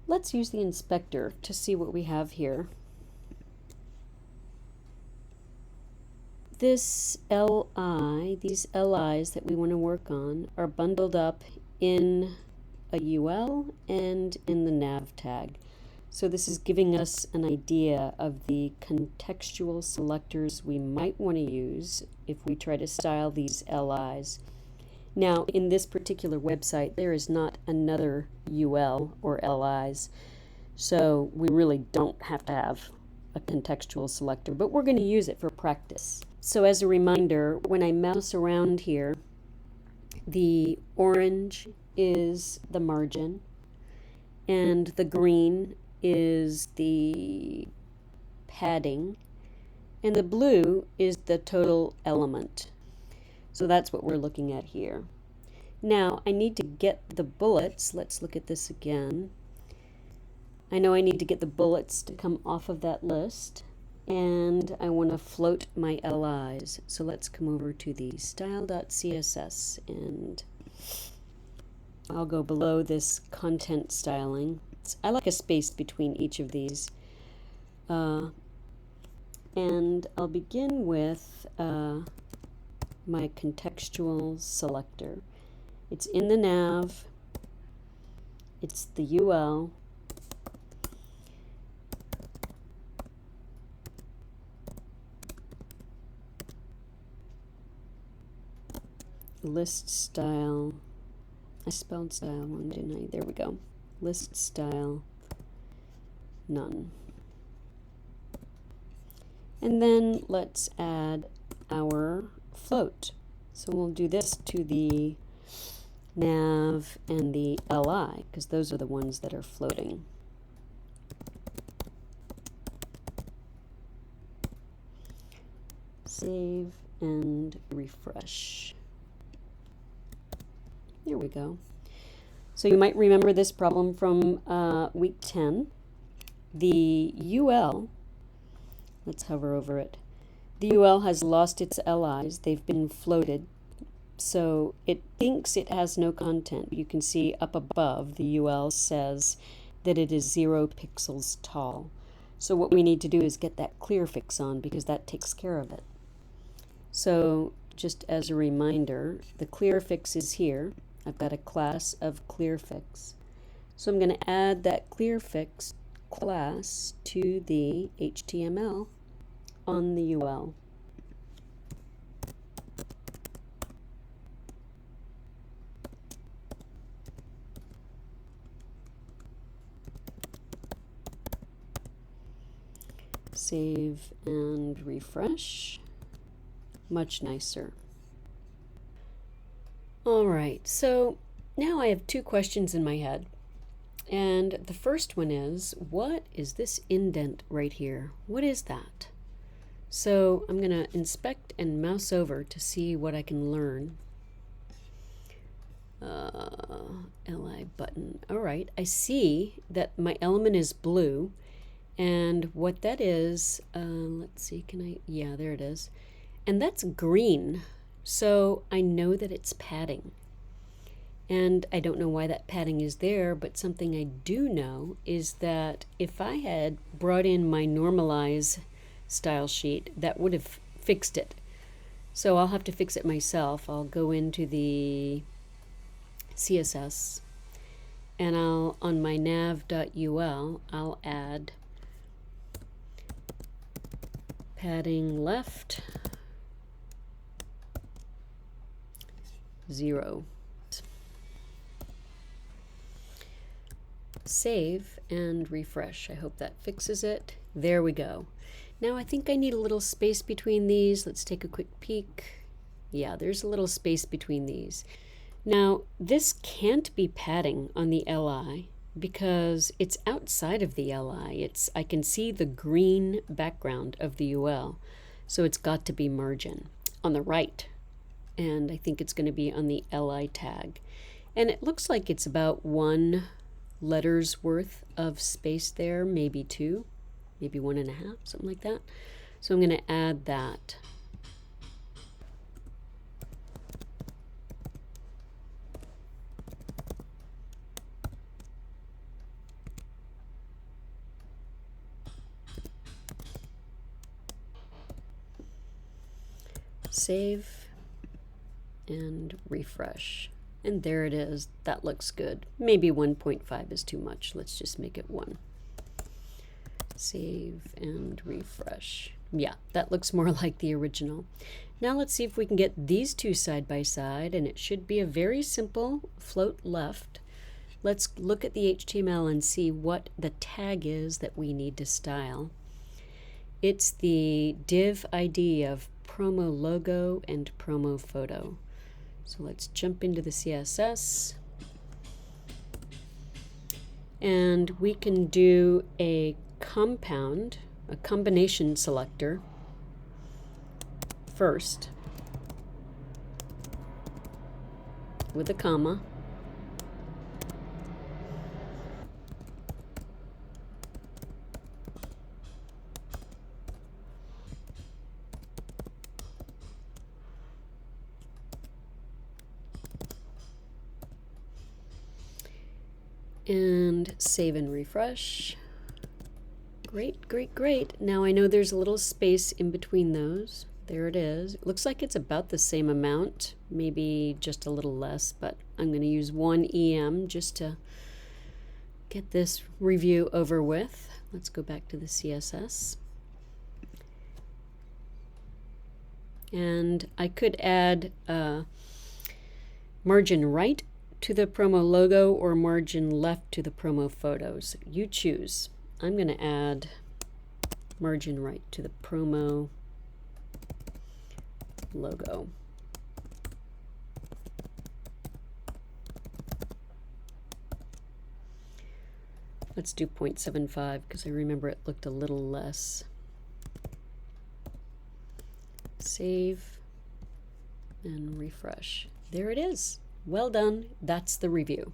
Let's use the inspector to see what we have here. This LI, these LIs that we want to work on are bundled up in a UL and in the nav tag. So this is giving us an idea of the contextual selectors we might want to use if we try to style these LIs. Now, in this particular website, there is not another UL or LIs, so we really don't have to have a contextual selector, but we're going to use it for practice. So as a reminder, when I mouse around here, the orange is the margin, and the green is the padding, and the blue is the total element. So that's what we're looking at here. Now I need to get the bullets. Let's look at this again. I know I need to get the bullets to come off of that list, and I want to float my LIs. So let's come over to the style.css, and I'll go below this content styling. I like a space between each of these. And I'll begin with my contextual selector. It's in the nav, it's the UL, list style. I spelled style wrong, didn't I? There we go. List style, none. And then let's add our float. So we'll do this to the nav and the LI, because those are the ones that are floating. Save and refresh. There we go. So you might remember this problem from week 10. The UL, let's hover over it. The UL has lost its LIs. They've been floated. So it thinks it has no content. You can see up above the UL says that it is 0 pixels tall. So what we need to do is get that clear fix on, because that takes care of it. So just as a reminder, the clear fix is here. I've got a class of clearfix. So I'm going to add that clearfix class to the HTML on the UL. Save and refresh. Much nicer. All right, so now I have two questions in my head. And the first one is, what is this indent right here? What is that? So I'm going to inspect and mouse over to see what I can learn. LI button. All right, I see that my element is blue. And what that is, let's see, yeah, there it is. And that's green. So I know that it's padding. And I don't know why that padding is there, but something I do know is that if I had brought in my normalize style sheet, that would have fixed it. So I'll have to fix it myself. I'll go into the CSS, and on my nav.ul, I'll add padding left 0. Save and refresh. I hope that fixes it. There we go. Now I think I need a little space between these. Let's take a quick peek. Yeah, there's a little space between these. Now this can't be padding on the LI because it's outside of the LI. I can see the green background of the UL, so it's got to be margin on the right. And I think it's going to be on the LI tag. And it looks like it's about 1 letter's worth of space there, maybe 2, maybe 1.5, something like that. So I'm going to add that. Save and refresh. And there it is. That looks good. Maybe 1.5 is too much. Let's just make it 1. Save and refresh. Yeah, that looks more like the original. Now let's see if we can get these two side by side, and it should be a very simple float left. Let's look at the HTML and see what the tag is that we need to style. It's the div ID of promo logo and promo photo. So let's jump into the CSS. And we can do a combination selector first with a comma. And save and refresh. Great, great, great. Now I know there's a little space in between those. There it is. It looks like it's about the same amount, maybe just a little less, but I'm going to use 1 EM just to get this review over with. Let's go back to the CSS. And I could add margin right to the promo logo or margin left to the promo photos. You choose. I'm going to add margin right to the promo logo. Let's do 0.75 because I remember it looked a little less. Save and refresh. There it is. Well done. That's the review.